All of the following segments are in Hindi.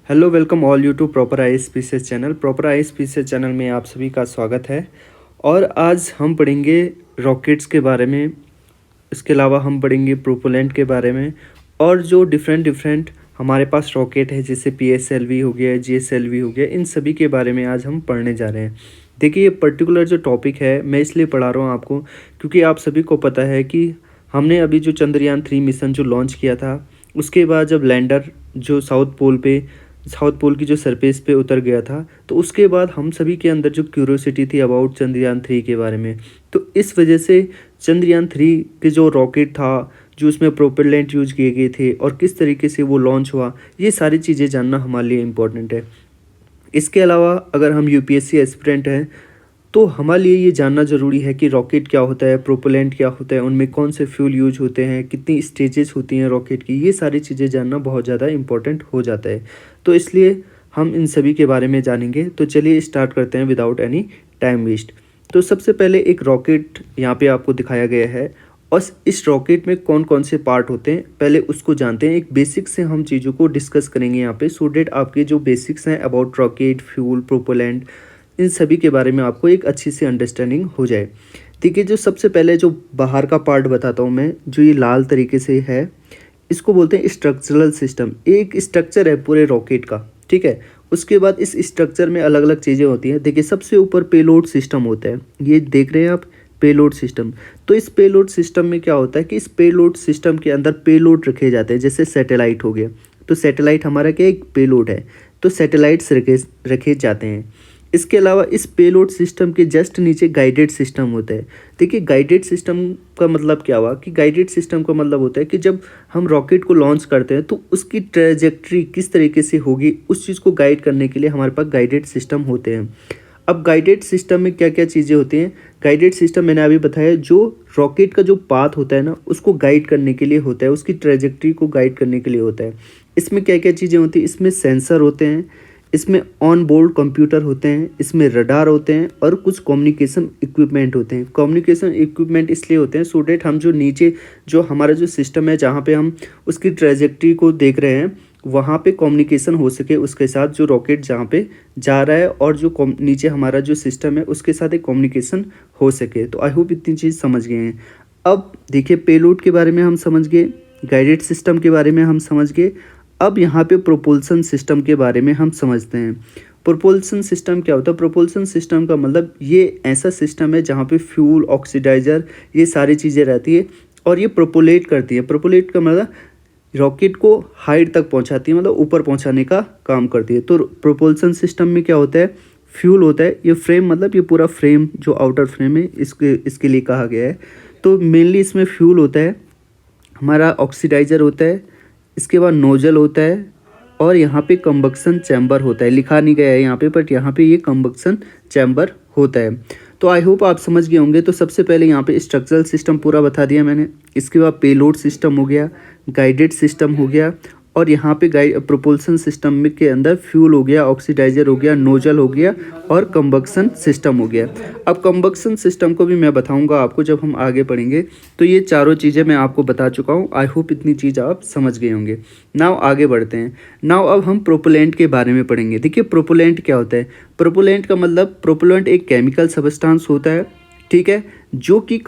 Hello welcome all you to proper eye species channel. Proper eye species channel में आप सभी का स्वागत है। और आज हम पढ़ेंगे रॉकेट्स के बारे में। इसके अलावा हम पढ़ेंगे प्रोपेलेंट के बारे में और जो डिफरेंट डिफरेंट हमारे पास रॉकेट है, जैसे PSLV हो गया, GSLV हो गया, इन सभी के बारे में आज हम पढ़ने जा रहे हैं। देखिए, ये पर्टिकुलर जो टॉपिक है मैं इसलिए पढ़ा रहा हूँ आपको, क्योंकि आप सभी को पता है कि हमने अभी जो चंद्रयान 3 मिशन जो लॉन्च किया था, उसके बाद जब लैंडर जो साउथ पोल की जो सरफेस पे उतर गया था, तो उसके बाद हम सभी के अंदर जो क्यूरियोसिटी थी अबाउट चंद्रयान 3 के बारे में, तो इस वजह से चंद्रयान 3 के जो रॉकेट था, जो उसमें प्रोपेलेंट यूज किए गए थे और किस तरीके से वो लॉन्च हुआ, ये सारी चीज़ें जानना हमारे लिए इम्पोर्टेंट है। इसके अलावा अगर हम UPSC एस्पिरेंट हैं तो हमारे लिए ये जानना ज़रूरी है कि रॉकेट क्या होता है, प्रोपेलेंट क्या होता है, उनमें कौन से फ्यूल यूज होते हैं, कितनी स्टेजेस होती हैं रॉकेट की, ये सारी चीज़ें जानना बहुत ज़्यादा इम्पोर्टेंट हो जाता है। तो इसलिए हम इन सभी के बारे में जानेंगे। तो चलिए स्टार्ट करते हैं विदाउट एनी टाइम वेस्ट। तो सबसे पहले एक रॉकेट यहाँ पे आपको दिखाया गया है और इस रॉकेट में कौन कौन से पार्ट होते हैं पहले उसको जानते हैं। एक बेसिक से हम चीज़ों को डिस्कस करेंगे यहाँ पे, सो डेट आपके जो बेसिक्स हैं अबाउट रॉकेट, फ्यूल, प्रोपेलेंट, इन सभी के बारे में आपको एक अच्छी सी अंडरस्टैंडिंग हो जाए। ठीक है, जो सबसे पहले जो बाहर का पार्ट बताता हूँ मैं, जो ये लाल तरीके से है, इसको बोलते हैं स्ट्रक्चरल सिस्टम। एक स्ट्रक्चर है पूरे रॉकेट का, ठीक है। उसके बाद इस स्ट्रक्चर में अलग अलग चीज़ें होती हैं। देखिए, सबसे ऊपर पेलोड सिस्टम होता है, ये देख रहे हैं आप, पेलोड सिस्टम। तो इस पेलोड सिस्टम में क्या होता है कि इस पेलोड सिस्टम के अंदर पेलोड रखे जाते हैं, जैसे सैटेलाइट हो गया, तो सैटेलाइट हमारा क्या एक पेलोड है, तो सैटेलाइट्स रखे जाते हैं। इसके अलावा इस पेलोड सिस्टम के जस्ट नीचे गाइडेड सिस्टम होता है। देखिए, गाइडेड सिस्टम का मतलब क्या हुआ कि गाइडेड सिस्टम का मतलब होता है कि जब हम रॉकेट को लॉन्च करते हैं तो उसकी ट्रेजेक्ट्री किस तरीके से होगी, उस चीज़ को गाइड करने के लिए हमारे पास गाइडेड सिस्टम होते हैं। अब गाइडेड सिस्टम में क्या क्या चीज़ें होती हैं? गाइडेड सिस्टम मैंने अभी बताया, जो रॉकेट का जो पाथ होता है ना, उसको गाइड करने के लिए होता है, उसकी ट्रेजेक्ट्री को गाइड करने के लिए होता है। इसमें क्या क्या चीज़ें होती हैं? इसमें सेंसर होते हैं, इसमें ऑन बोर्ड कंप्यूटर होते हैं, इसमें रडार होते हैं और कुछ कम्युनिकेशन इक्विपमेंट होते हैं। कम्युनिकेशन इक्विपमेंट इसलिए होते हैं सो डेट हम जो नीचे जो हमारा जो सिस्टम है, जहाँ पे हम उसकी ट्रेजेक्ट्री को देख रहे हैं, वहाँ पे कम्युनिकेशन हो सके उसके साथ, जो रॉकेट जहाँ पे जा रहा है और जो नीचे हमारा जो सिस्टम है उसके साथ एक कम्युनिकेशन हो सके। तो आई होप इतनी चीज़ समझ गए हैं। अब देखिए, पेलोड के बारे में हम समझ गए, गाइडेड सिस्टम के बारे में हम समझ गए। अब यहाँ पे प्रोपल्सन सिस्टम के बारे में हम समझते हैं। प्रोपल्सन सिस्टम क्या होता है? प्रोपल्सन सिस्टम का मतलब ये ऐसा सिस्टम है जहाँ पे फ्यूल, ऑक्सीडाइजर, ये सारी चीज़ें रहती है और ये प्रोपोलेट करती है। प्रोपोलेट का मतलब रॉकेट को हाइट तक पहुँचाती है, मतलब ऊपर पहुँचाने का काम करती है। तो प्रोपल्सन सिस्टम में क्या होता है? फ्यूल होता है, ये फ्रेम, मतलब ये पूरा फ्रेम जो आउटर फ्रेम है इसके लिए कहा गया है। तो मेनली इसमें फ्यूल होता है, हमारा ऑक्सीडाइजर होता है, इसके बाद नोजल होता है और यहाँ पे कंबक्शन चैम्बर होता है। लिखा नहीं गया है यहाँ पे, बट यहाँ पे ये कंबक्शन चैम्बर होता है। तो आई होप आप समझ गए होंगे। तो सबसे पहले यहाँ पे स्ट्रक्चरल सिस्टम पूरा बता दिया मैंने। इसके बाद पेलोड सिस्टम हो गया, गाइडेड सिस्टम हो गया और यहाँ पे प्रोपल्सन सिस्टम में के अंदर फ्यूल हो गया, ऑक्सीडाइजर हो गया, नोजल हो गया और कंबक्शन सिस्टम हो गया। अब कंबक्शन सिस्टम को भी मैं बताऊंगा आपको जब हम आगे पढ़ेंगे। तो ये चारों चीज़ें मैं आपको बता चुका हूँ। आई होप इतनी चीज़ आप समझ गए होंगे। नाउ आगे बढ़ते हैं। नाउ अब हम प्रोपेलेंट के बारे में पढ़ेंगे। देखिए, प्रोपेलेंट क्या होता है? प्रोपेलेंट का मतलब, प्रोपेलेंट एक केमिकल सब्सटेंस होता है, ठीक है, जो कि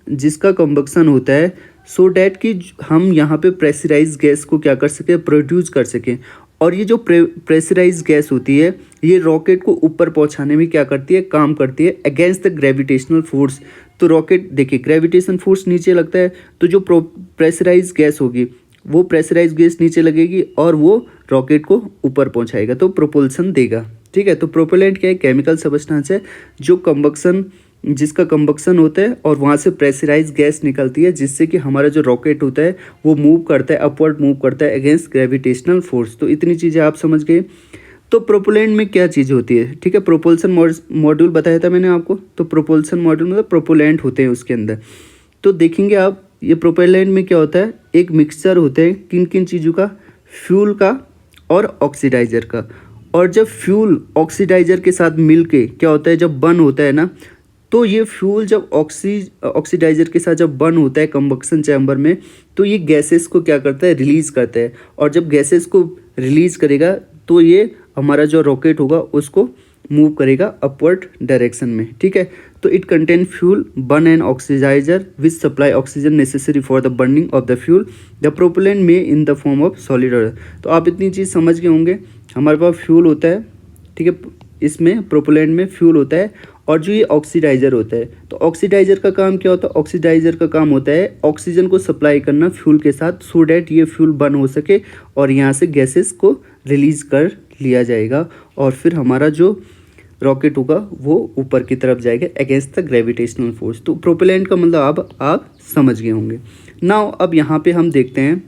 जिसका कंबक्शन होता है सो डैट कि हम यहाँ पे प्रेशराइज गैस को क्या कर सकें, प्रोड्यूस कर सकें। और ये जो प्रेशराइज गैस होती है, ये रॉकेट को ऊपर पहुँचाने में क्या करती है, काम करती है अगेंस्ट द ग्रेविटेशनल फोर्स। तो रॉकेट, देखिए, ग्रेविटेशन फोर्स नीचे लगता है, तो जो प्रेशराइज गैस होगी वो प्रेशराइज गैस नीचे लगेगी और वो रॉकेट को ऊपर पहुँचाएगा, तो प्रोपल्सन देगा, ठीक है। तो प्रोपेलेंट क्या है? केमिकल सब्सटेंस है जिसका कंबक्शन होता है और वहाँ से प्रेशराइज गैस निकलती है, जिससे कि हमारा जो रॉकेट होता है वो मूव करता है, अपवर्ड मूव करता है अगेंस्ट ग्रेविटेशनल फोर्स। तो इतनी चीज़ें आप समझ गए। तो प्रोपेलेंट में क्या चीज़ होती है? ठीक है, प्रोपल्सन मॉड्यूल बताया था मैंने आपको। तो प्रोपल्सन मॉड्यूल मतलब प्रोपेलेंट होते हैं उसके अंदर। तो देखेंगे आप, ये प्रोपेलेंट में क्या होता है? एक मिक्सचर होते हैं किन किन चीज़ों का? फ्यूल का और ऑक्सीडाइजर का। और जब फ्यूल ऑक्सीडाइजर के साथ मिल के क्या होता है, जब बर्न होता है ना, तो ये फ्यूल जब ऑक्सीडाइजर के साथ जब बर्न होता है कंबक्शन चैम्बर में, तो ये गैसेस को क्या करता है? रिलीज़ करता है। और जब गैसेस को रिलीज़ करेगा तो ये हमारा जो रॉकेट होगा उसको मूव करेगा अपवर्ड डायरेक्शन में, ठीक है। तो it contain fuel burn an oxidizer which supply oxygen necessary for the burning of the fuel the propellant में in the form of solid oil. तो आप इतनी चीज़ समझ गए होंगे, हमारे पास फ्यूल होता है, ठीक है, इसमें प्रोपेलेंट में फ्यूल होता है और जो ये ऑक्सीडाइजर होता है, तो ऑक्सीडाइजर का काम क्या होता है? ऑक्सीडाइजर का काम होता है ऑक्सीजन को सप्लाई करना फ्यूल के साथ, सो डैट ये फ्यूल बर्न हो सके और यहाँ से गैसेस को रिलीज कर लिया जाएगा और फिर हमारा जो रॉकेट होगा वो ऊपर की तरफ जाएगा अगेंस्ट द ग्रेविटेशनल फोर्स। तो प्रोपेलेंट का मतलब आप समझ गए होंगे। नाउ अब यहाँ पे हम देखते हैं,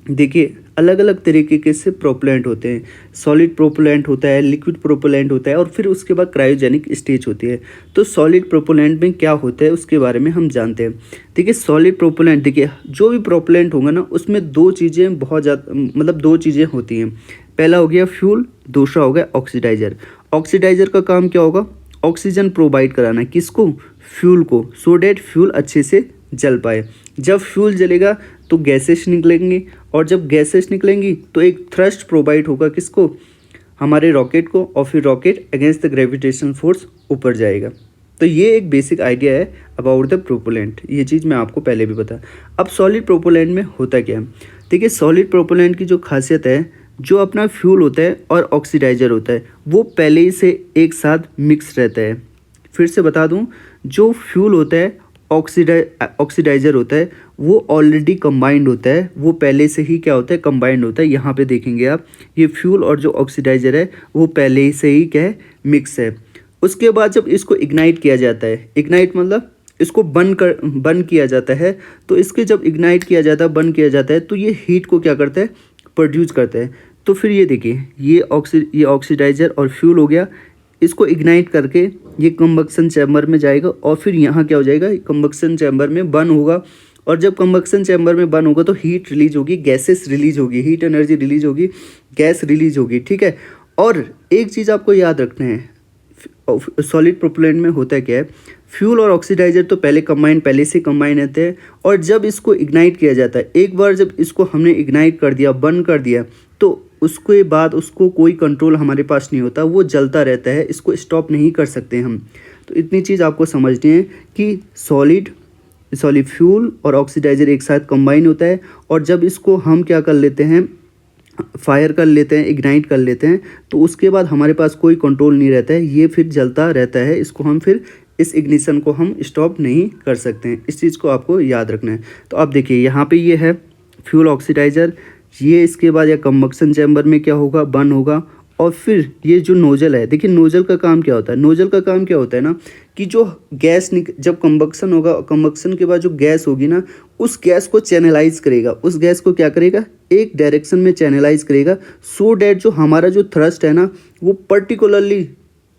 देखिए अलग अलग तरीके के से प्रोपेलेंट होते हैं। सॉलिड प्रोपेलेंट होता है, लिक्विड प्रोपेलेंट होता है और फिर उसके बाद क्रायोजेनिक स्टेज होती है। तो सॉलिड प्रोपेलेंट में क्या होता है उसके बारे में हम जानते हैं। देखिए सॉलिड प्रोपेलेंट, देखिए जो भी प्रोपेलेंट होगा ना उसमें दो चीज़ें बहुत ज़्यादा, मतलब दो चीज़ें होती हैं। पहला हो गया फ्यूल, दूसरा हो गया ऑक्सीडाइजर। ऑक्सीडाइजर का काम क्या होगा? ऑक्सीजन प्रोवाइड कराना, किसको? फ्यूल को, सो डैट फ्यूल अच्छे से जल पाए। जब फ्यूल जलेगा तो गैसेस निकलेंगी और जब गैसेस निकलेंगी तो एक थ्रस्ट प्रोवाइड होगा, किसको? हमारे रॉकेट को, और फिर rocket against the gravitational force ऊपर जाएगा। तो ये एक बेसिक आइडिया है अबाउट द प्रोपेलेंट, ये चीज़ मैं आपको पहले भी बता। अब सॉलिड प्रोपेलेंट में होता क्या है? देखिए सॉलिड प्रोपेलेंट की जो खासियत है, जो अपना फ्यूल होता है और ऑक्सीडाइजर होता है वो पहले ही से एक साथ मिक्स रहता है। फिर से बता दूं, जो फ्यूल होता है, ऑक्सीडाइजर होता है, वो ऑलरेडी कंबाइंड होता है, वो पहले से ही क्या होता है? कंबाइंड होता है। यहाँ पे देखेंगे आप, ये फ्यूल और जो ऑक्सीडाइजर है वो पहले ही से ही क्या है? मिक्स है। उसके बाद जब इसको इग्नाइट किया जाता है, इग्नाइट मतलब इसको बर्न किया जाता है, तो इसके जब इग्नाइट किया जाता है, बर्न किया जाता है, तो ये हीट को क्या करता है? प्रोड्यूस करता है। तो फिर ये देखिए, ये ऑक्सीडाइजर और फ्यूल हो गया, इसको इग्नाइट करके ये कंबक्शन चैम्बर में जाएगा और फिर यहाँ क्या हो जाएगा? कंबक्शन चैम्बर में बर्न होगा और जब कंबक्शन चैम्बर में बर्न होगा तो हीट रिलीज होगी, गैसेस रिलीज होगी, हीट एनर्जी रिलीज होगी, गैस रिलीज होगी, ठीक है। और एक चीज़ आपको याद रखना है, सॉलिड प्रोपेलेंट में होता क्या है? फ्यूल और ऑक्सीडाइजर तो पहले से कंबाइन रहते हैं और जब इसको इग्नाइट किया जाता है, एक बार जब इसको हमने इग्नाइट कर दिया, बर्न कर दिया, तो उसके बाद उसको कोई कंट्रोल हमारे पास नहीं होता, वो जलता रहता है, इसको स्टॉप नहीं कर सकते हम। तो इतनी चीज़ आपको समझनी है कि सॉलिड फ्यूल और ऑक्सीडाइजर एक साथ कंबाइन होता है और जब इसको हम क्या कर लेते हैं? फायर कर लेते हैं, इग्नाइट कर लेते हैं, तो उसके बाद हमारे पास कोई कंट्रोल नहीं रहता है, ये फिर जलता रहता है। इसको हम फिर इस इग्निशन को हम स्टॉप नहीं कर सकते हैं। इस चीज़ को आपको याद रखना है। तो आप देखिए यहाँ पे ये है फ्यूल ऑक्सीडाइजर, ये इसके बाद या कंबक्शन चैम्बर में क्या होगा? बर्न होगा और फिर ये जो नोजल है, देखिए नोजल का काम क्या होता है? नोजल का काम क्या होता है ना कि जो गैस जब कंबक्शन होगा, कंबक्शन के बाद जो गैस होगी ना, उस गैस को चैनलाइज करेगा, उस गैस को क्या करेगा? एक डायरेक्शन में चैनलाइज करेगा, सो डैट जो हमारा जो थ्रस्ट है ना वो पर्टिकुलरली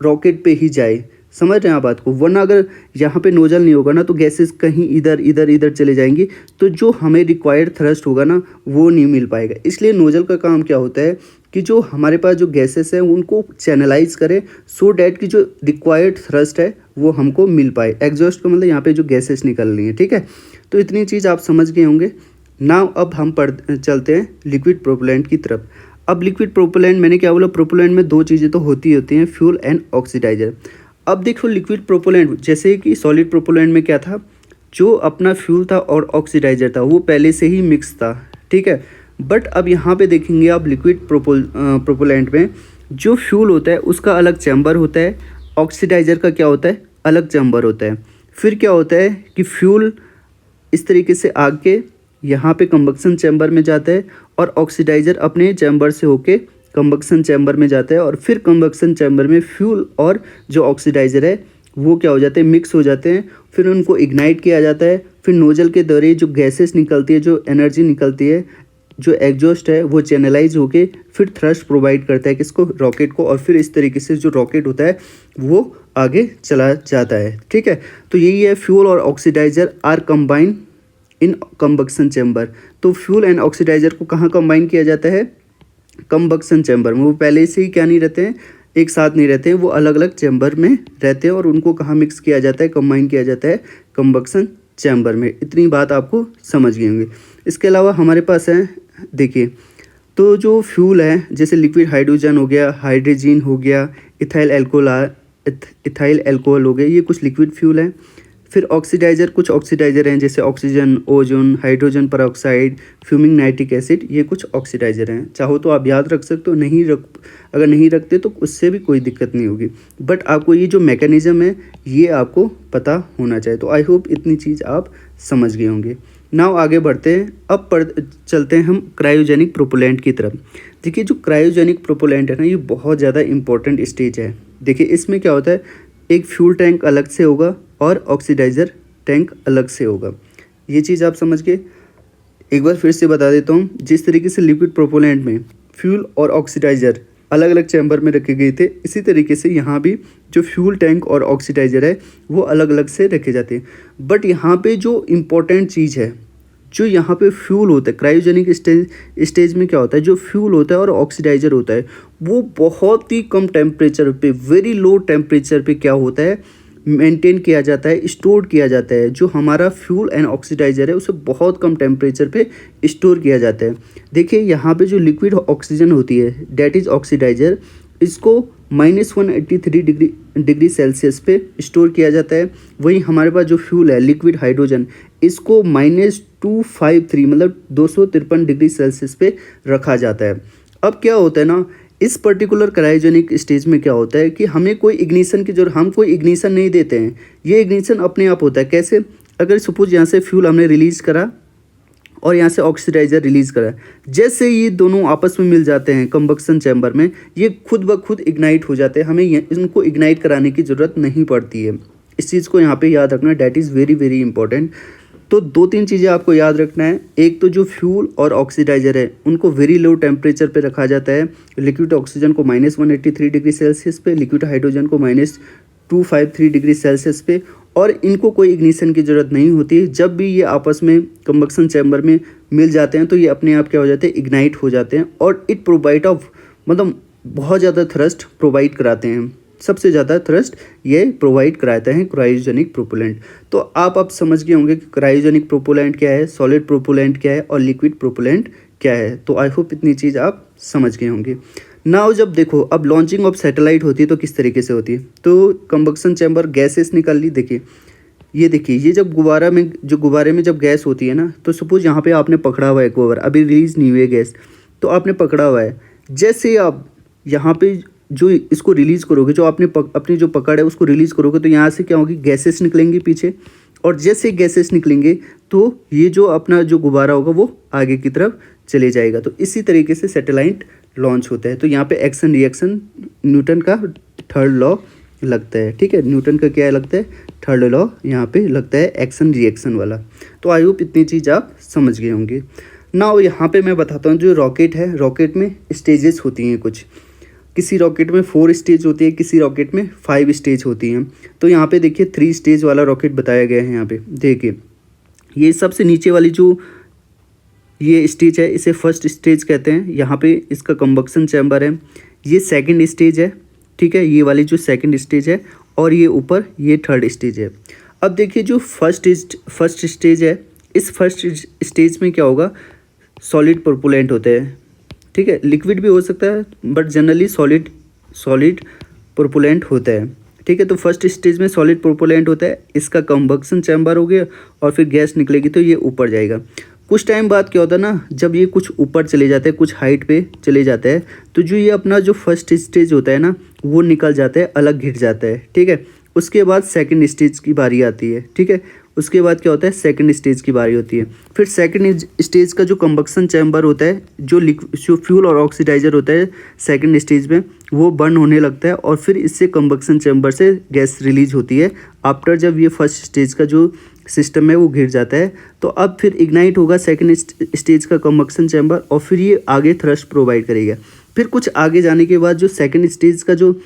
रॉकेट पे ही जाए। समझ रहे हैं आप बात को? वरना अगर यहाँ पे नोजल नहीं होगा ना तो गैसेस कहीं इधर चले जाएंगी, तो जो हमें रिक्वायर्ड थ्रस्ट होगा ना वो नहीं मिल पाएगा। इसलिए नोजल का काम क्या होता है कि जो हमारे पास जो गैसेस हैं उनको चैनलाइज करे, सो डैट की जो रिक्वायर्ड थ्रस्ट है वो हमको मिल पाए। एग्जॉस्ट का मतलब यहाँ पे जो गैसेस निकल रही हैं, ठीक है। तो इतनी चीज़ आप समझ गए होंगे। नाउ अब हम चलते हैं लिक्विड प्रोपेलेंट की तरफ। अब लिक्विड प्रोपेलेंट, मैंने क्या बोला? प्रोपेलेंट में दो चीज़ें तो होती हैं, फ्यूल एंड ऑक्सीडाइजर। अब देखो लिक्विड प्रोपेलेंट, जैसे कि सॉलिड प्रोपेलेंट में क्या था? जो अपना फ्यूल था और ऑक्सीडाइजर था वो पहले से ही मिक्स था, ठीक है। बट अब यहाँ पे देखेंगे आप लिक्विड प्रोपेलेंट में जो फ्यूल होता है उसका अलग चैम्बर होता है, ऑक्सीडाइजर का क्या होता है? अलग चैम्बर होता है। फिर क्या होता है कि फ्यूल इस तरीके से आगे यहाँ पे कंबक्शन चैम्बर में जाता है और ऑक्सीडाइजर अपने चैम्बर से होके कंबक्शन चैम्बर में जाता है और फिर कंबक्शन चैम्बर में फ्यूल और जो ऑक्सीडाइजर है वो क्या हो जाते हैं? मिक्स हो जाते हैं। फिर उनको इग्नाइट किया जाता है, फिर नोजल के द्वारा जो गैसेस निकलती है, जो एनर्जी निकलती है, जो एग्जॉस्ट है वो चैनलाइज होके फिर थ्रस्ट प्रोवाइड करता है, किसको? रॉकेट को। और फिर इस तरीके से जो रॉकेट होता है वो आगे चला जाता है, ठीक है। तो यही है, फ्यूल और oxidizer are combined in combustion chamber. तो फ्यूल एंड ऑक्सीडाइजर को कहाँ कंबाइन किया जाता है? कंबक्शन चैम्बर में। वो पहले से ही क्या नहीं रहते हैं? एक साथ नहीं रहते हैं, वो अलग अलग चैम्बर में रहते हैं और उनको कहाँ मिक्स किया जाता है? कंबाइन किया जाता है कंबक्शन चैम्बर में। इतनी बात आपको समझ गए होंगे। इसके अलावा हमारे पास है, देखिए, तो जो फ्यूल है जैसे लिक्विड हाइड्रोजन हो गया, हाइड्रोजन हो गया, इथाइल अल्कोहल हो गया, ये कुछ लिक्विड फ्यूल हैं। फिर ऑक्सीडाइज़र, कुछ ऑक्सीडाइज़र हैं जैसे oxygen, ozone, hydrogen peroxide, fuming nitric acid, ये कुछ ऑक्सीडाइज़र हैं। चाहो तो आप याद रख सकते हो, अगर नहीं रखते तो उससे भी कोई दिक्कत नहीं होगी, बट आपको ये जो मैकेनिज़्म है ये आपको पता होना चाहिए। तो आई होप इतनी चीज़ आप समझ गए होंगे। नाउ आगे बढ़ते हैं। अब चलते हैं हम क्रायोजेनिक प्रोपेलेंट की तरफ। देखिए जो क्रायोजेनिक प्रोपेलेंट है ना, ये बहुत ज़्यादा इंपॉर्टेंट स्टेज है। देखिए इसमें क्या होता है, एक फ्यूल टैंक अलग से होगा और ऑक्सीडाइज़र टैंक अलग से होगा। ये चीज़ आप समझ गए। एक बार फिर से बता देता हूँ, जिस तरीके से लिक्विड प्रोपेलेंट में फ्यूल और ऑक्सीडाइज़र अलग अलग चैम्बर में रखे गए थे, इसी तरीके से यहाँ भी जो फ्यूल टैंक और ऑक्सीडाइज़र है वो अलग अलग से रखे जाते हैं। बट यहाँ पे जो इम्पोर्टेंट चीज़ है, जो यहाँ पे फ्यूल होता है क्रायोजेनिक स्टेज में क्या होता है, जो फ्यूल होता है और ऑक्सीडाइज़र होता है वो बहुत ही कम टेम्परेचर पे, वेरी लो टेम्परेचर पे क्या होता है, मेंटेन किया जाता है, स्टोर किया जाता है। जो हमारा फ्यूल एंड ऑक्सीडाइज़र है उसे बहुत कम टेम्परेचर पे स्टोर किया जाता है। देखिए यहाँ पे जो लिक्विड ऑक्सीजन होती है डेट इज़ ऑक्सीडाइज़र, इसको -183 डिग्री सेल्सियस पे स्टोर किया जाता है। वहीं हमारे पास जो फ्यूल है लिक्विड हाइड्रोजन, इसको -253 मतलब 253 डिग्री सेल्सियस पे रखा जाता है। अब क्या होता है ना, इस पर्टिकुलर क्रायोजेनिक स्टेज में क्या होता है कि हमें कोई इग्निशन की जरूरत, हम कोई इग्निशन नहीं देते हैं, ये इग्निशन अपने आप होता है। कैसे, अगर सपोज यहाँ से फ्यूल हमने रिलीज़ करा और यहाँ से ऑक्सीडाइज़र रिलीज़ करा, जैसे ये दोनों आपस में मिल जाते हैं कंबक्शन चैम्बर में, ये खुद ब खुद इग्नाइट हो जाते हैं। हमें इनको इग्नाइट कराने की ज़रूरत नहीं पड़ती है। इस चीज़ को यहाँ पे याद रखना, that is very very important. तो 2-3 चीज़ें आपको याद रखना है। एक तो जो फ्यूल और ऑक्सीडाइज़र है उनको वेरी लो टेम्परेचर पे रखा जाता है। लिक्विड ऑक्सीजन को -183 डिग्री सेल्सियस पे, लिक्विड हाइड्रोजन को -253 डिग्री सेल्सियस पे, और इनको कोई इग्निशन की ज़रूरत नहीं होती। जब भी ये आपस में कंबक्शन चैम्बर में मिल जाते हैं तो ये अपने आप क्या हो जाते हैं, इग्नाइट हो जाते हैं। और इट प्रोवाइड मतलब बहुत ज़्यादा थ्रस्ट प्रोवाइड कराते हैं। सबसे ज़्यादा थ्रस्ट ये प्रोवाइड कराते हैं क्रायोजेनिक प्रोपेलेंट। तो आप समझ गए होंगे कि क्रायोजेनिक प्रोपेलेंट क्या है, सॉलिड प्रोपेलेंट क्या है और लिक्विड प्रोपेलेंट क्या है। तो आई होप इतनी चीज़ आप समझ गए होंगे। नाउ जब देखो, अब लॉन्चिंग ऑफ सैटेलाइट होती है तो किस तरीके से होती है, तो कंबक्शन चैम्बर गैसेस निकाल ली। देखिए ये जब गुब्बारे में जब गैस होती है ना, तो सपोज यहाँ पे आपने पकड़ा हुआ है गोबर, अभी रिलीज़ नहीं हुई है गैस, तो आपने पकड़ा हुआ है। जैसे आप यहाँ पे जो इसको रिलीज़ करोगे, जो आपने अपनी जो पकड़ है उसको रिलीज़ करोगे, तो यहाँ से क्या होगी, गैसेस निकलेंगी पीछे, और जैसे गैसेस निकलेंगे तो ये जो अपना जो गुब्बारा होगा वो आगे की तरफ चले जाएगा। तो इसी तरीके से सैटेलाइट लॉन्च होता है। तो यहाँ पे एक्शन रिएक्शन न्यूटन का थर्ड लॉ लगता है। ठीक है, न्यूटन का क्या लगता है, थर्ड लॉ यहाँ पे लगता है, एक्शन रिएक्शन वाला। तो आई होप इतनी चीज़ आप समझ गए होंगे। नाउ यहाँ पे मैं बताता हूँ, जो रॉकेट है, रॉकेट में स्टेजेस होती हैं कुछ। किसी रॉकेट में 4 स्टेज होती है, किसी रॉकेट में 5 स्टेज होती हैं। तो यहाँ पे देखिए 3 स्टेज वाला रॉकेट बताया गया है। यहाँ पे देखिए ये सबसे नीचे वाली जो ये स्टेज है इसे फर्स्ट स्टेज कहते हैं। यहाँ पे इसका कंबक्शन चैम्बर है। ये सेकंड स्टेज है, ठीक है, ये वाली जो सेकंड स्टेज है, और ये ऊपर ये थर्ड स्टेज है। अब देखिए जो फर्स्ट स्टेज है, इस फर्स्ट स्टेज में क्या होगा, सॉलिड प्रोपेलेंट होते हैं। ठीक है, लिक्विड भी हो सकता है बट जनरली सॉलिड प्रोपेलेंट होता है। ठीक है, तो फर्स्ट स्टेज में सॉलिड प्रोपेलेंट होता है, इसका कंबक्शन चैम्बर हो गया, और फिर गैस निकलेगी तो ये ऊपर जाएगा। कुछ टाइम बाद क्या होता है ना, जब ये कुछ ऊपर चले जाते हैं, कुछ हाइट पे चले जाते हैं, तो जो ये अपना जो फर्स्ट स्टेज होता है ना वो निकल जाता है, अलग घिट जाता है। ठीक है, उसके बाद सेकंड स्टेज की बारी आती है। ठीक है, उसके बाद क्या होता है, सेकंड स्टेज की बारी होती है। फिर सेकंड स्टेज का जो कंबक्शन चैम्बर होता है, जो फ्यूल और ऑक्सीडाइज़र होता है सेकंड स्टेज में, वो बर्न होने लगता है, और फिर इससे कंबक्शन चैम्बर से गैस रिलीज होती है। आफ्टर जब ये फर्स्ट स्टेज का जो सिस्टम है वो घिर जाता है, तो अब फिर इग्नाइट होगा सेकंड स्टेज का कंबक्शन चैम्बर, और फिर ये आगे थ्रस्ट प्रोवाइड करेगा। फिर कुछ आगे जाने के बाद जो सेकंड स्टेज का जो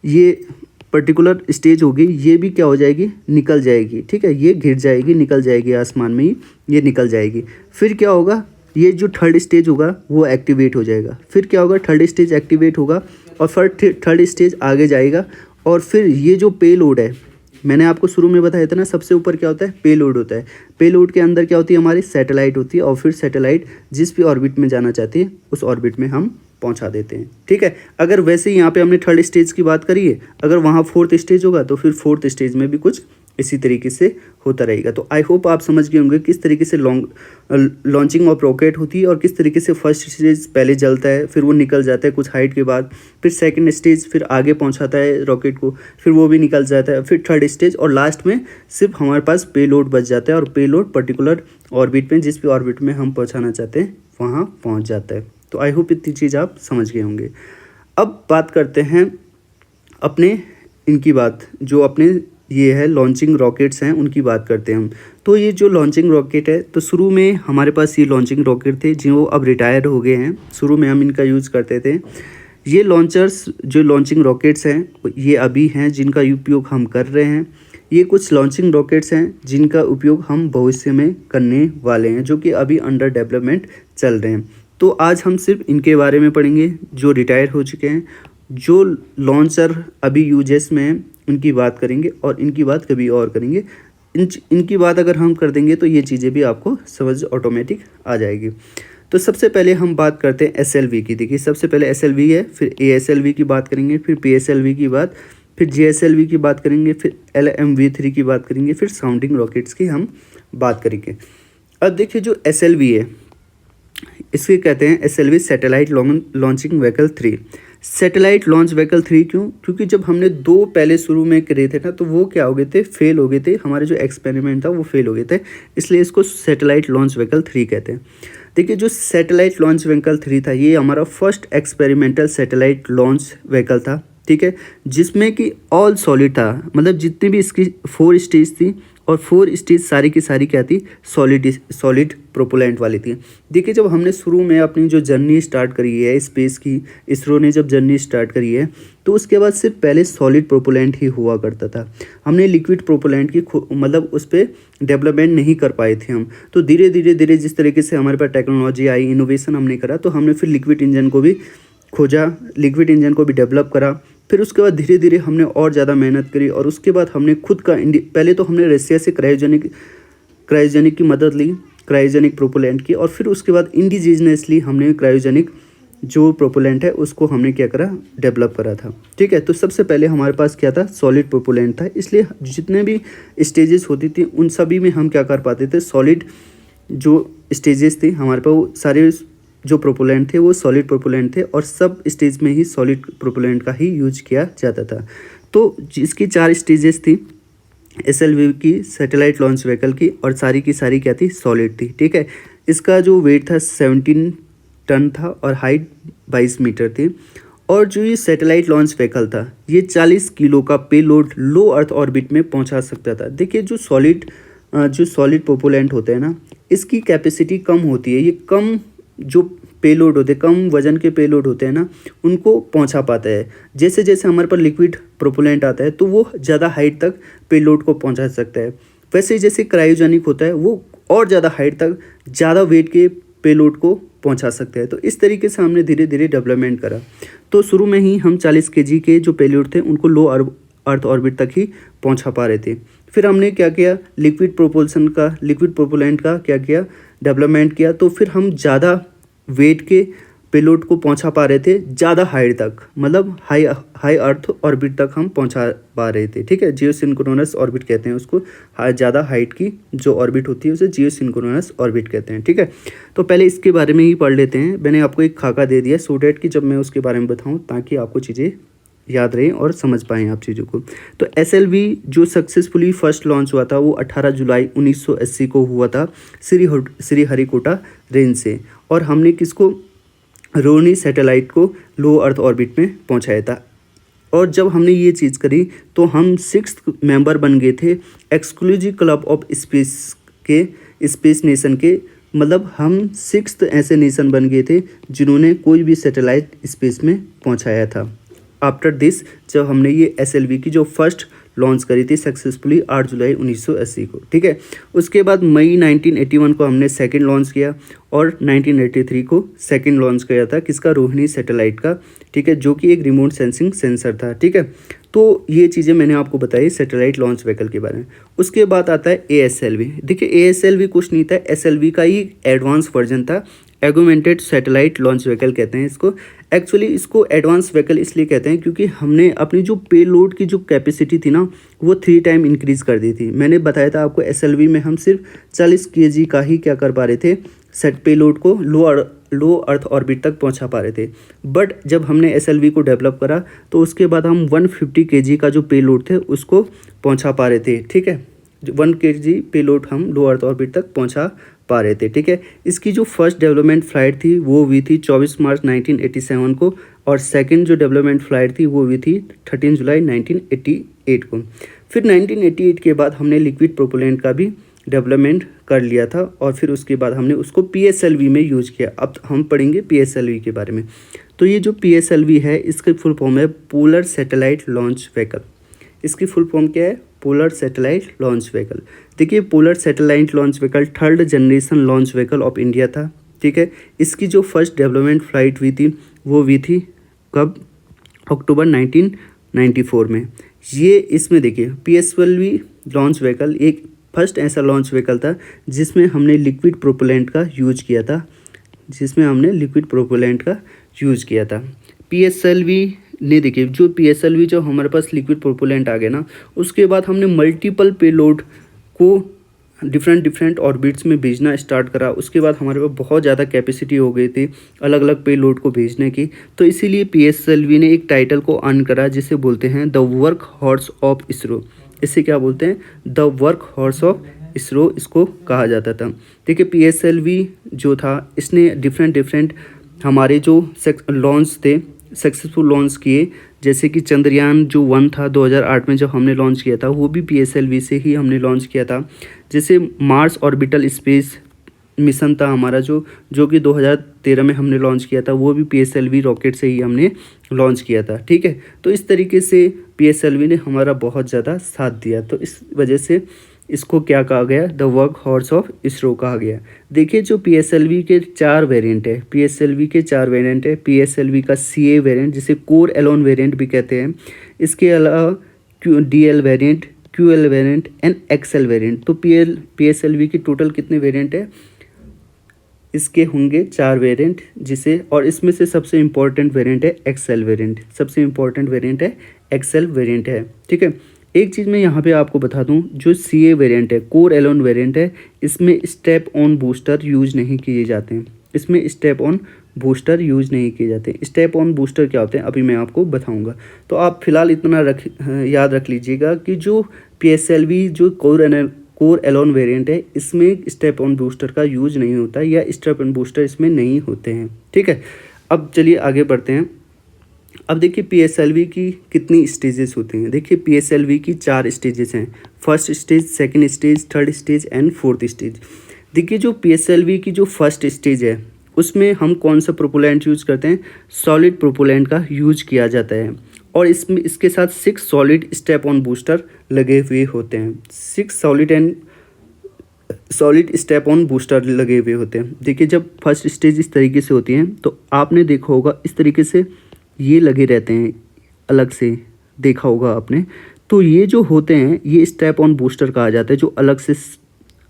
ये पर्टिकुलर स्टेज होगी, ये भी क्या हो जाएगी, निकल जाएगी। ठीक है, ये घिर जाएगी, निकल जाएगी, आसमान में ही ये निकल जाएगी। फिर क्या होगा, ये जो थर्ड स्टेज होगा वो एक्टिवेट हो जाएगा। फिर क्या होगा, थर्ड स्टेज एक्टिवेट होगा, और फिर थर्ड स्टेज आगे जाएगा, और फिर ये जो पेलोड है, मैंने आपको शुरू में बताया था ना, सबसे ऊपर क्या होता है, पेलोड होता है। पेलोड के अंदर क्या होती है, हमारी सैटेलाइट होती है, और फिर सैटेलाइट जिस भी ऑर्बिट में जाना चाहती है उस ऑर्बिट में हम पहुंचा देते हैं। ठीक है, अगर वैसे ही यहाँ पे हमने थर्ड स्टेज की बात करी है, अगर वहाँ फोर्थ स्टेज होगा तो फिर फोर्थ स्टेज में भी कुछ इसी तरीके से होता रहेगा। तो आई होप आप समझ गए होंगे किस तरीके से लॉन्चिंग ऑफ रॉकेट होती है, और किस तरीके से फर्स्ट स्टेज पहले जलता है, फिर वो निकल जाता है कुछ हाइट के बाद, फिर सेकंड स्टेज फिर आगे पहुंचाता है रॉकेट को, फिर वो भी निकल जाता है, फिर थर्ड स्टेज, और लास्ट में सिर्फ हमारे पास पेलोड बच जाता है, और पेलोड पर्टिकुलर ऑर्बिट में, जिस भी ऑर्बिट में हम पहुँचाना चाहते हैं वहाँ पहुँच जाता है। तो आई होप इतनी चीज़ आप समझ गए होंगे। अब बात करते हैं अपने इनकी बात, जो अपने ये है लॉन्चिंग रॉकेट्स हैं उनकी बात करते हैं हम। तो ये जो लॉन्चिंग रॉकेट है, तो शुरू में हमारे पास ये लॉन्चिंग रॉकेट थे जो अब रिटायर हो गए हैं, शुरू में हम इनका यूज़ करते थे। ये लॉन्चर्स जो लॉन्चिंग रॉकेट्स हैं ये अभी हैं जिनका उपयोग हम कर रहे हैं। ये कुछ लॉन्चिंग रॉकेट्स हैं जिनका उपयोग हम भविष्य में करने वाले हैं, जो कि अभी अंडर डेवलपमेंट चल रहे हैं। तो आज हम सिर्फ इनके बारे में पढ़ेंगे जो रिटायर हो चुके हैं। जो लॉन्चर अभी यूजेस में हैं उनकी बात करेंगे, और इनकी बात कभी और करेंगे। इनकी बात अगर हम कर देंगे तो ये चीज़ें भी आपको समझ ऑटोमेटिक आ जाएगी। तो सबसे पहले हम बात करते हैं SLV की। देखिए सबसे पहले SLV है, फिर ASLV की बात करेंगे, फिर PSLV की बात, फिर JSLV की बात करेंगे, फिर LMV3 की बात करेंगे, फिर साउंडिंग रॉकेट्स की हम बात करेंगे। अब देखिए जो SLV है इसके कहते हैं SLV satellite launching vehicle 3। Satellite launch vehicle 3 क्यों? क्योंकि जब हमने 2 पहले शुरू में करे थे ना, तो वो क्या हो गए थे, फेल हो गए थे। हमारे जो एक्सपेरिमेंट था वो फेल हो गए थे, इसलिए इसको सैटेलाइट लॉन्च व्हीकल 3 कहते हैं। देखिए जो सैटेलाइट लॉन्च व्हीकल 3 था, ये हमारा first experimental satellite launch vehicle था। ठीक है, जिसमें कि ऑल सॉलिड था, मतलब जितनी भी इसकी 4 स्टेज थी, और 4 स्टेज सारी की सारी क्या थी, सॉलिड प्रोपेलेंट वाली थी। देखिए जब हमने शुरू में अपनी जो जर्नी स्टार्ट करी है स्पेस की, इसरो ने जब जर्नी स्टार्ट करी है, तो उसके बाद सिर्फ पहले सॉलिड प्रोपेलेंट ही हुआ करता था। हमने लिक्विड प्रोपेलेंट की मतलब उस पर डेवलपमेंट नहीं कर पाए थे हम। तो धीरे धीरे जिस तरीके से हमारे पास टेक्नोलॉजी आई, इनोवेशन हमने करा, तो हमने फिर लिक्विड इंजन को भी खोजा, लिक्विड इंजन को भी डेवलप करा। फिर उसके बाद धीरे धीरे हमने और ज़्यादा मेहनत करी, और उसके बाद हमने खुद का पहले तो हमने रशिया से क्रायोजेनिक की मदद ली, क्रायोजेनिक प्रोपेलेंट की, और फिर उसके बाद इंडिजिनियसली हमने क्रायोजेनिक जो प्रोपेलेंट है उसको हमने क्या करा, डेवलप करा था। ठीक है, तो सबसे पहले हमारे पास क्या था, सॉलिड प्रोपेलेंट था, इसलिए जितने भी स्टेजेस होती थी उन सभी में हम क्या कर पाते थे, सॉलिड जो स्टेजेस थी हमारे पास वो सारे जो प्रोपेलेंट थे वो सॉलिड प्रोपेलेंट थे, और सब स्टेज में ही सॉलिड प्रोपेलेंट का ही यूज किया जाता था। तो जिसकी 4 स्टेजेस थी SLV की, सैटेलाइट लॉन्च व्हीकल की, और सारी की सारी क्या थी, सॉलिड थी। ठीक है, इसका जो वेट था 17 टन था, और हाइट 22 मीटर थी। और जो ये सैटेलाइट लॉन्च व्हीकल था ये 40 किलो का पेलोड लो अर्थ ऑर्बिट में पहुंचा सकता था। देखिए जो सॉलिड प्रोपेलेंट होते हैं ना, इसकी कैपेसिटी कम होती है, ये कम जो पेलोड होते हैं, कम वजन के पेलोड होते हैं ना, उनको पहुंचा पाता है। जैसे जैसे हमारे पर लिक्विड प्रोपेलेंट आता है तो वो ज़्यादा हाइट तक पेलोड को पहुंचा सकता है। वैसे जैसे क्रायोजेनिक होता है वो और ज़्यादा हाइट तक ज़्यादा वेट के पेलोड को पहुंचा सकता है। तो इस तरीके से हमने धीरे धीरे डेवलपमेंट करा। तो शुरू में ही हम 40 kg के जो पेलोड थे उनको लो अर्थ ऑर्बिट तक ही पहुंचा पा रहे थे। फिर हमने क्या किया, लिक्विड प्रोपेलेंट का क्या किया, डेवलपमेंट किया। तो फिर हम ज़्यादा वेट के पेलोड को पहुंचा पा रहे थे ज़्यादा हाइट तक, मतलब हाई अर्थ ऑर्बिट तक हम पहुंचा पा रहे थे। ठीक है, जियोसिंक्रोनस ऑर्बिट कहते हैं उसको, ज़्यादा हाइट की जो ऑर्बिट होती है उसे जियोसिंक्रोनस ऑर्बिट कहते हैं। ठीक है, तो पहले इसके बारे में ही पढ़ लेते हैं। मैंने आपको एक खाका दे दिया सो डैट कि जब मैं उसके बारे में बताऊँ ताकि आपको चीज़ें याद रहें और समझ पाएँ आप चीज़ों को। तो SLV जो सक्सेसफुली फर्स्ट लॉन्च हुआ था वो 18 जुलाई 1980 को हुआ था श्रीहरिकोटा रेंज से, और हमने किसको, रोनी सैटेलाइट को लो अर्थ ऑर्बिट में पहुंचाया था। और जब हमने ये चीज़ करी तो हम 6th मेंबर बन गए थे exclusive club of space nation के, मतलब हम 6th ऐसे नेशन बन गए थे जिन्होंने कोई भी सैटेलाइट स्पेस में पहुंचाया था। आफ्टर दिस जब हमने ये SLV की जो फर्स्ट लॉन्च करी थी सक्सेसफुली 8 जुलाई 1980 को, ठीक है। उसके बाद मई 1981 को हमने सेकंड लॉन्च किया और 1983 को सेकंड लॉन्च किया था किसका, रोहिणी सैटेलाइट का, ठीक है, जो कि एक रिमोट सेंसिंग सेंसर था, ठीक है। तो ये चीज़ें मैंने आपको बताई सैटेलाइट लॉन्च व्हीकल के बारे में। उसके बाद आता है ASLV। देखिए ASLV कुछ नहीं था, SLV का ही एडवांस वर्जन था। एगुमेंटेड सैटेलाइट लॉन्च व्हीकल कहते हैं इसको। एक्चुअली इसको एडवांस व्हीकल इसलिए कहते हैं क्योंकि हमने अपनी जो पेलोड की जो कैपेसिटी थी ना वो 3 टाइम इंक्रीज़ कर दी थी। मैंने बताया था आपको SLV में हम सिर्फ 40 kg का ही क्या कर पा रहे थे, सेट पेलोड को लो अर्थ ऑर्बिट तक पहुंचा पा रहे थे। बट जब हमने SLV को डेवलप करा तो उसके बाद हम 150 kg का जो पेलोड थे उसको पहुंचा पा रहे थे, ठीक है। 1 kg पेलोड हम लो अर्थ ऑर्बिट तक पहुंचा पा रहे थे, ठीक है। इसकी जो फर्स्ट डेवलपमेंट फ़्लाइट थी वो हुई थी 24 मार्च 1987 को और सेकंड जो डेवलपमेंट फ़्लाइट थी वो हुई थी 13 जुलाई 1988 को। फिर 1988 के बाद हमने लिक्विड प्रोपेलेंट का भी डेवलपमेंट कर लिया था और फिर उसके बाद हमने उसको PSLV में यूज़ किया। अब हम पढ़ेंगे PSLV के बारे में। तो ये जो PSLV है इसकी फुल फॉर्म है पोलर सैटेलाइट लॉन्च व्हीकल। इसकी फुल फॉर्म क्या है, पोलर सैटेलाइट लॉन्च व्हीकल। देखिए polar satellite launch vehicle third generation launch vehicle of India था, ठीक है। इसकी जो फर्स्ट डेवलपमेंट फ़्लाइट हुई थी वो हुई थी कब, अक्टूबर 1994 में। ये इसमें देखिए PSLV लॉन्च व्हीकल एक फर्स्ट ऐसा लॉन्च व्हीकल था जिसमें हमने लिक्विड प्रोपेलेंट का यूज किया था, PSLV ने देखिए जो PSLV जो हमारे पास लिक्विड प्रोपेलेंट आ गया ना उसके बाद हमने मल्टीपल पेलोड को डिफरेंट ऑर्बिट्स में भेजना स्टार्ट करा। उसके बाद हमारे पास बहुत ज़्यादा कैपेसिटी हो गई थी अलग अलग पेलोड को भेजने की। तो इसीलिए PSLV ने एक टाइटल को अर्न करा जिसे बोलते हैं the work horse of ISRO. इसे क्या बोलते हैं, the work horse of ISRO इसको कहा जाता था। देखिए PSLV जो था इसने डिफरेंट हमारे जो लॉन्च थे सक्सेसफुल लॉन्च किए, जैसे कि चंद्रयान जो 1 था 2008 में जब हमने लॉन्च किया था वो भी PSLV से ही हमने लॉन्च किया था। जैसे मार्स ऑर्बिटल स्पेस मिशन था हमारा जो कि 2013 में हमने लॉन्च किया था, वो भी PSLV रॉकेट से ही हमने लॉन्च किया था, ठीक है। तो इस तरीके से PSLV ने हमारा बहुत ज़्यादा साथ दिया, तो इस वजह से इसको क्या कहा गया, the work horse of ISRO कहा गया। देखिए जो PSLV के 4 वेरिएंट है, PSLV का CA वेरिएंट जिसे कोर एलोन वेरिएंट भी कहते हैं। इसके अलावा DL variant, QL variant and XL variant. तो PSLV की टोटल कितने वेरिएंट है, इसके होंगे 4 वेरिएंट, जिसे और इसमें से सबसे इम्पोर्टेंट वेरिएंट है XL वेरिएंट, है, ठीक है। एक चीज़ मैं यहाँ पे आपको बता दूँ, जो CA वेरिएंट है, कोर एलोन वेरिएंट है, इसमें स्टेप ऑन बूस्टर यूज नहीं किए जाते हैं। स्टेप ऑन बूस्टर क्या होते हैं अभी मैं आपको बताऊंगा। तो आप फिलहाल इतना याद रख लीजिएगा कि जो PSLV जो कोर एलोन वेरिएंट है इसमें स्टेप ऑन बूस्टर का यूज नहीं होता या स्टेप ऑन बूस्टर इसमें नहीं होते हैं, ठीक है। अब चलिए आगे बढ़ते हैं। अब देखिए PSLV की कितनी स्टेजेस होती हैं। देखिए PSLV की 4 स्टेजेस हैं, first stage, second stage, third stage and fourth stage. देखिए जो PSLV की जो फर्स्ट स्टेज है उसमें हम कौन सा प्रोपेलेंट यूज करते हैं, सॉलिड प्रोपेलेंट का यूज किया जाता है और इसमें इसके साथ 6 सॉलिड स्टेप ऑन बूस्टर लगे हुए होते हैं। 6 सॉलिड स्टेप ऑन बूस्टर लगे हुए होते हैं। देखिए जब फर्स्ट स्टेज इस तरीके से होती है तो आपने देखा होगा इस तरीके से ये लगे रहते हैं, अलग से देखा होगा आपने। तो ये जो होते हैं ये स्टेप ऑन बूस्टर कहा जाता है, जो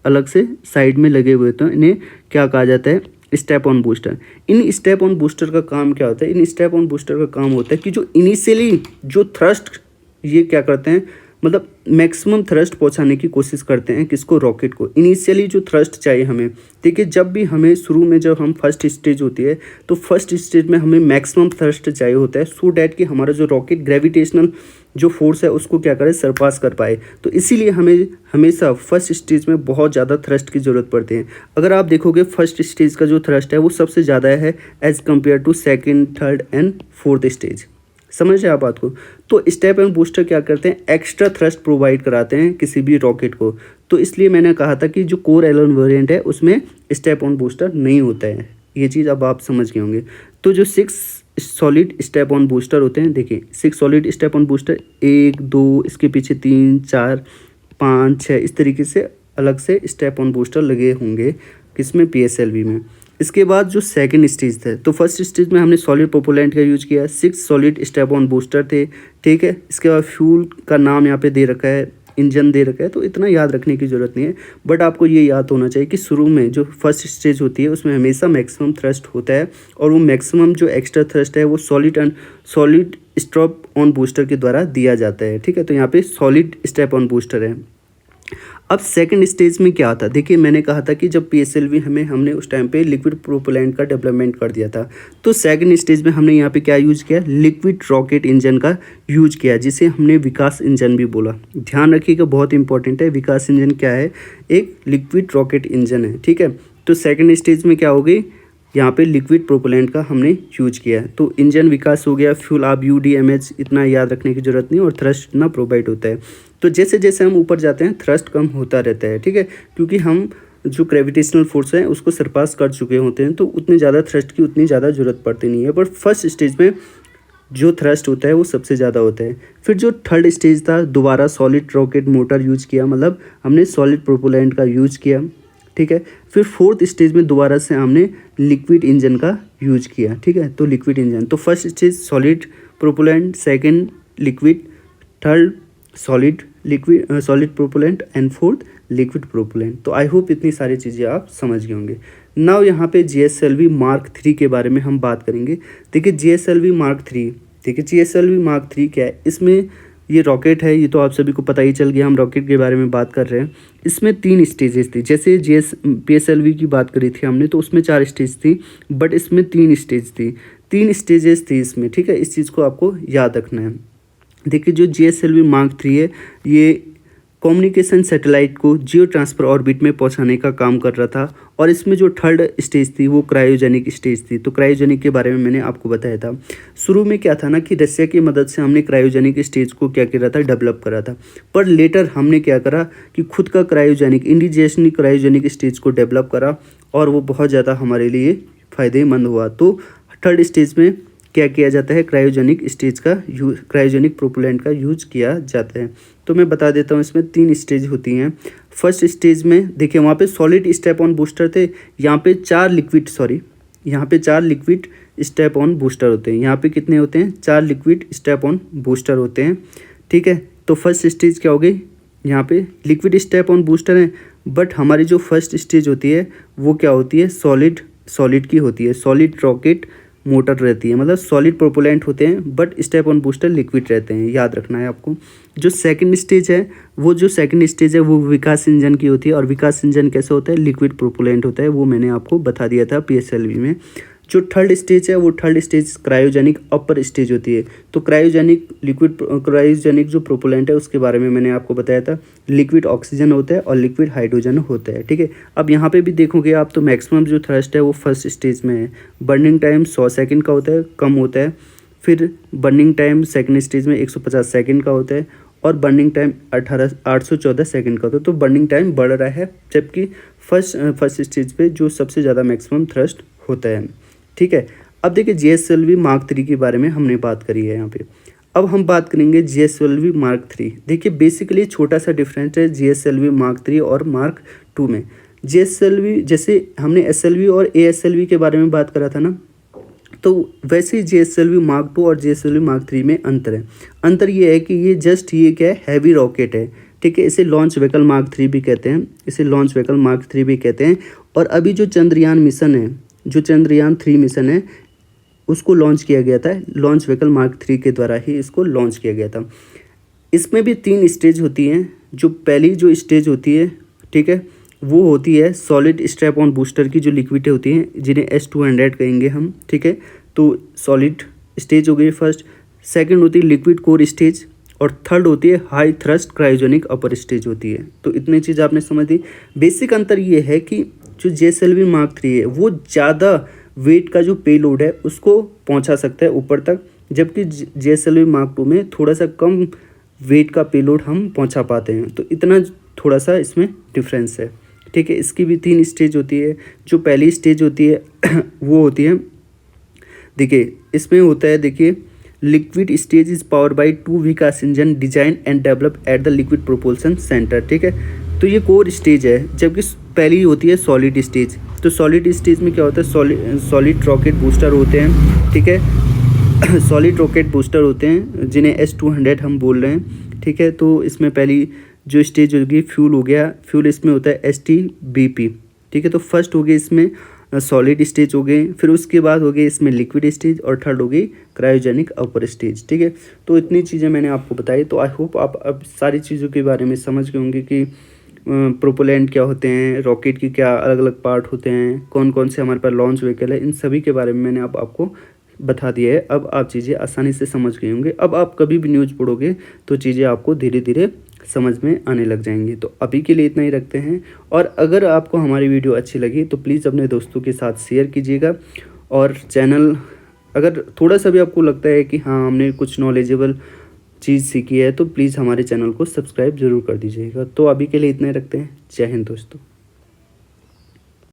अलग से साइड में लगे हुए होते हैं, इन्हें क्या कहा जाता है, step on booster. In step on booster का काम क्या होता है, इन स्टेप ऑन बूस्टर का काम होता है कि जो इनिशियली जो थ्रस्ट ये क्या करते हैं, मतलब मैक्सिमम थ्रस्ट पहुंचाने की कोशिश करते हैं किसको, रॉकेट को। इनिशियली जो थ्रस्ट चाहिए हमें, देखिए जब भी हमें शुरू में जब हम फर्स्ट स्टेज होती है तो फर्स्ट स्टेज में हमें मैक्सिमम थ्रस्ट चाहिए होता है सो डैट कि हमारा जो रॉकेट ग्रेविटेशनल जो फोर्स है उसको क्या करे, सरपास कर पाए। तो इसीलिए हमें हमेशा फर्स्ट स्टेज में बहुत ज़्यादा थ्रस्ट की ज़रूरत पड़ती है। अगर आप देखोगे फर्स्ट स्टेज का जो थ्रस्ट है वो सबसे ज़्यादा है as compare to second, third and fourth stage. समझ रहे आप बात को। तो स्टेप एंड बूस्टर क्या करते हैं, एक्स्ट्रा थ्रस्ट प्रोवाइड कराते हैं किसी भी रॉकेट को। तो इसलिए मैंने कहा था कि जो कोर एलोन वेरिएंट है उसमें स्टेप ऑन बूस्टर नहीं होता है, ये चीज़ अब आप समझ गए होंगे। तो जो 6 सॉलिड स्टेप ऑन बूस्टर होते हैं। देखिए 6 सॉलिड स्टेप ऑन बूस्टर, 1 2 इसके पीछे 3 4 5 6 इस तरीके से अलग से स्टेप ऑन बूस्टर लगे होंगे किसमें, PSLV में। इसके बाद जो सेकंड स्टेज था, तो फर्स्ट स्टेज में हमने सॉलिड प्रोपेलेंट का यूज किया, 6 सॉलिड स्टेप ऑन बूस्टर थे, ठीक है। इसके बाद फ्यूल का नाम यहाँ पे दे रखा है, इंजन दे रखा है, तो इतना याद रखने की ज़रूरत नहीं है। बट आपको ये याद होना चाहिए कि शुरू में जो फर्स्ट स्टेज होती है उसमें हमेशा मैक्सिमम थ्रस्ट होता है, और वो मैक्सिमम जो एक्स्ट्रा थ्रस्ट है वो सॉलिड स्टेप ऑन बूस्टर के द्वारा दिया जाता है, ठीक है। तो यहाँ पे सॉलिड स्टेप ऑन बूस्टर है। अब सेकंड स्टेज में क्या था, देखिए मैंने कहा था कि जब PSLV हमने उस टाइम पे लिक्विड प्रोपेलेंट का डेवलपमेंट कर दिया था, तो सेकंड स्टेज में हमने यहाँ पे क्या यूज़ किया, लिक्विड रॉकेट इंजन का यूज किया, जिसे हमने विकास इंजन भी बोला। ध्यान रखिएगा, बहुत इंपॉर्टेंट है। विकास इंजन क्या है, एक लिक्विड रॉकेट इंजन है, ठीक है। तो सेकेंड स्टेज में क्या हो गई, यहाँ पे लिक्विड प्रोपेलेंट का हमने यूज किया है, तो इंजन विकास हो गया। फ्यूल आप UDMH इतना याद रखने की जरूरत नहीं, और थ्रस्ट इतना प्रोवाइड होता है। तो जैसे जैसे हम ऊपर जाते हैं थ्रस्ट कम होता रहता है, ठीक है, क्योंकि हम जो ग्रेविटेशनल फोर्स है उसको सरपास कर चुके होते हैं, तो उतनी ज़्यादा थ्रस्ट की उतनी ज़्यादा जरूरत पड़ती नहीं है। बट फर्स्ट स्टेज में जो थ्रस्ट होता है वो सबसे ज़्यादा होता है। फिर जो थर्ड स्टेज था, दोबारा सॉलिड रॉकेट मोटर यूज किया, मतलब हमने सॉलिड प्रोपेलेंट का यूज किया, ठीक है। फिर फोर्थ स्टेज में दोबारा से हमने लिक्विड इंजन का यूज किया, ठीक है। तो लिक्विड इंजन, तो first stage solid propellant, second liquid, third solid propellant and fourth liquid propellant. तो आई होप इतनी सारी चीज़ें आप समझ गए होंगे। नाउ यहाँ पे GSLV Mark 3 के बारे में हम बात करेंगे। देखिए GSLV Mark 3, देखिए GSLV Mark 3 क्या है, इसमें ये रॉकेट है, ये तो आप सभी को पता ही चल गया, हम रॉकेट के बारे में बात कर रहे हैं। इसमें 3 स्टेजेस थी, जैसे PSLV की बात करी थी हमने, तो उसमें 4 स्टेज थी, बट इसमें 3 स्टेज थी, 3 स्टेजेस थी इसमें, ठीक है। इस चीज़ को आपको याद रखना है। देखिए जो GSLV Mark 3 है, ये कम्युनिकेशन सैटेलाइट को जियो ट्रांसफर ऑर्बिट में पहुंचाने का काम कर रहा था, और इसमें जो थर्ड स्टेज थी वो क्रायोजेनिक स्टेज थी। तो क्रायोजेनिक के बारे में मैंने आपको बताया था। शुरू में क्या था ना कि रशिया की मदद से हमने क्रायोजेनिक स्टेज को क्या करा था, डेवलप करा था, पर लेटर हमने क्या करा कि खुद का क्रायोजेनिक इंडिजियसली क्रायोजेनिक स्टेज को डेवलप करा, और वो बहुत ज़्यादा हमारे लिए फ़ायदेमंद हुआ। तो थर्ड स्टेज में क्या किया जाता है, क्रायोजेनिक स्टेज का क्रायोजेनिक प्रोपेलेंट का यूज किया जाता है। तो मैं बता देता हूँ, इसमें 3 स्टेज होती हैं। फर्स्ट स्टेज में देखिए वहाँ पे सॉलिड स्टेप ऑन बूस्टर थे, यहाँ पे 4 लिक्विड स्टेप ऑन बूस्टर होते हैं। यहाँ पे कितने होते हैं, 4 लिक्विड स्टेप ऑन बूस्टर होते हैं, ठीक है। तो फर्स्ट स्टेज क्या हो गई, यहाँ पे लिक्विड स्टेप ऑन बूस्टर है, बट हमारी जो फर्स्ट स्टेज होती है वो क्या होती है, सॉलिड की होती है, सॉलिड रॉकेट मोटर रहती है, मतलब सॉलिड प्रोपेलेंट होते हैं, but step on booster liquid रहते हैं, याद रखना है आपको। जो सेकंड स्टेज है वो विकास इंजन की होती है, और विकास इंजन कैसे होता है, लिक्विड प्रोपेलेंट होता है, वो मैंने आपको बता दिया था PSLV में। जो थर्ड स्टेज है वो third stage cryogenic upper stage होती है। तो क्रायोजेनिक जो प्रोपेलेंट है उसके बारे में मैंने आपको बताया था, लिक्विड ऑक्सीजन होता है और लिक्विड हाइड्रोजन होता है, ठीक है। अब यहाँ पे भी देखोगे आप, तो मैक्सिमम जो थ्रस्ट है वो फर्स्ट स्टेज में है। बर्निंग टाइम 100 सेकंड का होता है, कम होता है। फिर बर्निंग टाइम सेकंड स्टेज में 150 सेकंड का होता है, और बर्निंग टाइम 814 सेकंड का होता है। तो बर्निंग टाइम बढ़ रहा है, जबकि फर्स्ट स्टेज पे जो सबसे ज़्यादा मैक्सिमम थ्रस्ट होता है, ठीक है। अब देखिए GSLV Mark 3 के बारे में हमने बात करी है यहाँ पे। अब हम बात करेंगे GSLV Mark 3। देखिए बेसिकली छोटा सा डिफरेंस है GSLV Mark 3 और Mark 2 में। GSLV जैसे हमने SLV और ASLV के बारे में बात करा था ना, तो वैसे ही GSLV Mark 2 और GSLV Mark 3 में अंतर है। अंतर ये है कि ये क्या है, हैवी रॉकेट है, ठीक है। इसे लॉन्च व्हीकल Mark 3 भी कहते हैं, और अभी जो चंद्रयान 3 मिशन है उसको लॉन्च किया गया था, लॉन्च व्हीकल Mark 3 के द्वारा ही इसको लॉन्च किया गया था। इसमें भी 3 स्टेज होती हैं। जो पहली जो स्टेज होती है, ठीक है, वो होती है सॉलिड स्ट्रैप ऑन बूस्टर की, जो लिक्विड होती हैं, जिन्हें S200 कहेंगे हम, ठीक है। तो सॉलिड स्टेज हो गई फर्स्ट। सेकंड होती है लिक्विड कोर स्टेज, और थर्ड होती है high thrust cryogenic upper stage होती है। तो इतनी चीज़ आपने समझ ली। बेसिक अंतर ये है कि जो GSLV Mark 3 है वो ज़्यादा वेट का जो पेलोड है उसको पहुंचा सकता है ऊपर तक, जबकि GSLV Mark 2 में थोड़ा सा कम वेट का पेलोड हम पहुंचा पाते हैं। तो इतना थोड़ा सा इसमें डिफरेंस है, ठीक है। इसकी भी 3 स्टेज होती है। जो पहली स्टेज होती है वो होती है, देखिए इसमें होता है, देखिए liquid stage is power bye 2 Vikas engine design and develop at the liquid propulsion centre. ठीक है, तो ये कोर स्टेज है, जबकि पहली होती है सॉलिड स्टेज। तो सॉलिड स्टेज में क्या होता है, सॉलिड रॉकेट बूस्टर होते हैं। ठीक है, सॉलिड रॉकेट बूस्टर होते हैं जिन्हें S-200 हम बोल रहे हैं। ठीक है, तो इसमें पहली जो स्टेज होगी फ्यूल हो गया, फ्यूल इसमें होता है STBP। ठीक है, तो फर्स्ट हो गई इसमें सॉलिड स्टेज हो गए, फिर उसके बाद हो गई इसमें लिक्विड स्टेज, और थर्ड हो गई क्रायोजेनिक अपर स्टेज। ठीक है, तो इतनी चीज़ें मैंने आपको बताई। तो आई होप आप अब सारी चीज़ों के बारे में समझ गए होंगे कि प्रोपेलेंट क्या होते हैं, रॉकेट की क्या अलग अलग पार्ट होते हैं, कौन कौन से हमारे पास लॉन्च व्हीकल है, इन सभी के बारे में मैंने अब आपको बता दिया है। अब आप चीज़ें आसानी से समझ गए होंगे। अब आप कभी भी न्यूज़ पढ़ोगे तो चीज़ें आपको धीरे धीरे समझ में आने लग जाएंगी। तो अभी के लिए इतना ही रखते हैं, और अगर आपको हमारी वीडियो अच्छी लगी तो प्लीज़ अपने दोस्तों के साथ शेयर कीजिएगा। और चैनल अगर थोड़ा सा भी आपको लगता है कि हाँ हमने कुछ नॉलेजेबल चीज़ सीखी है तो प्लीज़ हमारे चैनल को सब्सक्राइब ज़रूर कर दीजिएगा। तो अभी के लिए इतना ही रखते हैं। जय हिंद दोस्तों।